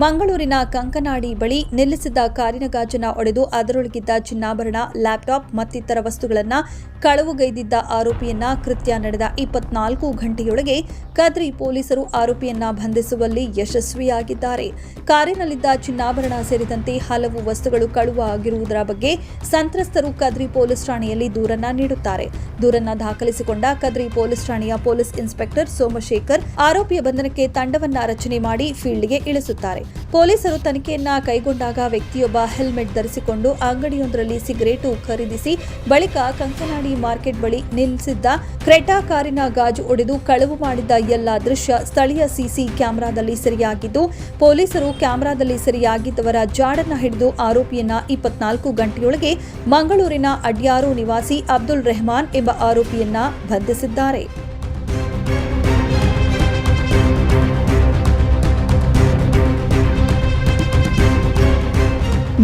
ಮಂಗಳೂರಿನ ಕಂಕನಾಡಿ ಬಳಿ ನಿಲ್ಲಿಸಿದ್ದ ಕಾರಿನ ಗಾಜನ್ನು ಒಡೆದು ಅದರೊಳಗಿದ್ದ ಚಿನ್ನಾಭರಣ, ಲ್ಯಾಪ್ಟಾಪ್ ಮತ್ತಿತರ ವಸ್ತುಗಳನ್ನು ಕಳವುಗೈದಿದ್ದ ಆರೋಪಿಯನ್ನ ಕೃತ್ಯ ನಡೆದ 24 ಗಂಟೆಯೊಳಗೆ ಕದ್ರಿ ಪೊಲೀಸರು ಆರೋಪಿಯನ್ನ ಬಂಧಿಸುವಲ್ಲಿ ಯಶಸ್ವಿಯಾಗಿದ್ದಾರೆ. ಕಾರಿನಲ್ಲಿದ್ದ ಚಿನ್ನಾಭರಣ ಸೇರಿದಂತೆ ಹಲವು ವಸ್ತುಗಳು ಕಳುವು ಆಗಿರುವುದರ ಬಗ್ಗೆ ಸಂತ್ರಸ್ತರು ಕದ್ರಿ ಪೊಲೀಸ್ ಠಾಣೆಯಲ್ಲಿ ದೂರನ್ನ ನೀಡುತ್ತಾರೆ. ದೂರನ್ನ ದಾಖಲಿಸಿಕೊಂಡ ಕದ್ರಿ ಪೊಲೀಸ್ ಠಾಣೆಯ ಪೊಲೀಸ್ ಇನ್ಸ್ಪೆಕ್ಟರ್ ಸೋಮಶೇಖರ್ ಆರೋಪಿಯ ಬಂಧನಕ್ಕೆ ತಂಡವನ್ನ ರಚನೆ ಮಾಡಿ ಫೀಲ್ಡ್ಗೆ ಇಳಿಸುತ್ತಾರೆ. ಪೊಲೀಸರು ತನಿಖೆಯನ್ನ ಕೈಗೊಂಡಾಗ ವ್ಯಕ್ತಿಯೊಬ್ಬ ಹೆಲ್ಮೆಟ್ ಧರಿಸಿಕೊಂಡು ಅಂಗಡಿಯೊಂದರಲ್ಲಿ ಸಿಗರೇಟು ಖರೀದಿಸಿ ಬಳಿಕ ಕಂಕನಾಡಿ ಮಾರ್ಕೆಟ್ ಬಳಿ ನಿಲ್ಲಿಸಿದ್ದ ಕ್ರೆಟಾ ಕಾರಿನ ಗಾಜು ಒಡೆದು ಕಳವು ಮಾಡಿದ್ದ ಎಲ್ಲ ದೃಶ್ಯ ಸ್ಥಳೀಯ ಸಿಸಿ ಕ್ಯಾಮೆರಾದಲ್ಲಿ ಸೆರೆಯಾಗಿದ್ದು, ಪೊಲೀಸರು ಕ್ಯಾಮೆರಾದಲ್ಲಿ ಸೆರೆಯಾಗಿದ್ದವರ ಜಾಡನ್ನ ಹಿಡಿದು ಆರೋಪಿಯನ್ನ 24 ಗಂಟೆಯೊಳಗೆ ಮಂಗಳೂರಿನ ಅಡ್ಯಾರು ನಿವಾಸಿ ಅಬ್ದುಲ್ ರೆಹಮಾನ್ ಎಂಬ ಆರೋಪಿಯನ್ನ ಬಂಧಿಸಿದ್ದಾರೆ.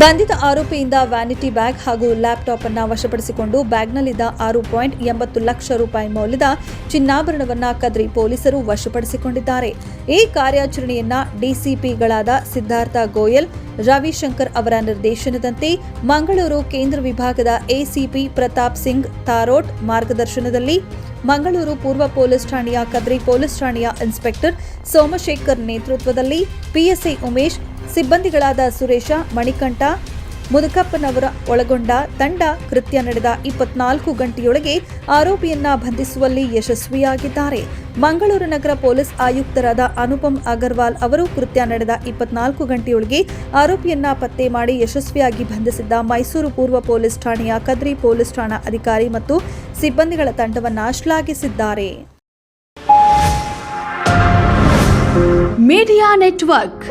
ಬಂಧಿತ ಆರೋಪಿಯಿಂದ ವ್ಯಾನಿಟಿ ಬ್ಯಾಗ್ ಹಾಗೂ ಲ್ಯಾಪ್ಟಾಪ್ ಅನ್ನು ವಶಪಡಿಸಿಕೊಂಡು ಬ್ಯಾಗ್ನಲ್ಲಿದ್ದ 6.80 ಲಕ್ಷ ರೂಪಾಯಿ ಮೌಲ್ಯದ ಚಿನ್ನಾಭರಣವನ್ನ ಕದ್ರಿ ಪೊಲೀಸರು ವಶಪಡಿಸಿಕೊಂಡಿದ್ದಾರೆ. ಈ ಕಾರ್ಯಾಚರಣೆಯನ್ನ ಡಿಸಿಪಿಗಳಾದ ಸಿದ್ಧಾರ್ಥ ಗೋಯಲ್, ರವಿಶಂಕರ್ ಅವರ ನಿರ್ದೇಶನದಂತೆ ಮಂಗಳೂರು ಕೇಂದ್ರ ವಿಭಾಗದ ಎಸಿಪಿ ಪ್ರತಾಪ್ ಸಿಂಗ್ ತಾರೋಟ್ ಮಾರ್ಗದರ್ಶನದಲ್ಲಿ ಮಂಗಳೂರು ಪೂರ್ವ ಪೊಲೀಸ್ ಠಾಣೆಯ ಕದ್ರಿ ಪೊಲೀಸ್ ಠಾಣೆಯ ಇನ್ಸ್ಪೆಕ್ಟರ್ ಸೋಮಶೇಖರ್ ನೇತೃತ್ವದಲ್ಲಿ ಪಿಎಸ್ಐ ಉಮೇಶ್, ಸಿಬ್ಬಂದಿಗಳಾದ ಸುರೇಶ, ಮಣಿಕಂಠ, ಮುದುಕಪ್ಪನವರ ಒಳಗೊಂಡ ತಂಡ ಕೃತ್ಯ ನಡೆದ 24 ಗಂಟೆಯೊಳಗೆ ಆರೋಪಿಯನ್ನ ಬಂಧಿಸುವಲ್ಲಿ ಯಶಸ್ವಿಯಾಗಿದ್ದಾರೆ. ಮಂಗಳೂರು ನಗರ ಪೊಲೀಸ್ ಆಯುಕ್ತರಾದ ಅನುಪಮ್ ಅಗರ್ವಾಲ್ ಅವರು ಕೃತ್ಯ ನಡೆದ 24 ಗಂಟೆಯೊಳಗೆ ಆರೋಪಿಯನ್ನ ಪತ್ತೆ ಮಾಡಿ ಯಶಸ್ವಿಯಾಗಿ ಬಂಧಿಸಿದ್ದ ಮೈಸೂರು ಪೂರ್ವ ಪೊಲೀಸ್ ಠಾಣೆಯ ಕದ್ರಿ ಪೊಲೀಸ್ ಠಾಣಾ ಅಧಿಕಾರಿ ಮತ್ತು ಸಿಬ್ಬಂದಿಗಳ ತಂಡವನ್ನು ಶ್ಲಾಘಿಸಿದ್ದಾರೆ. Media network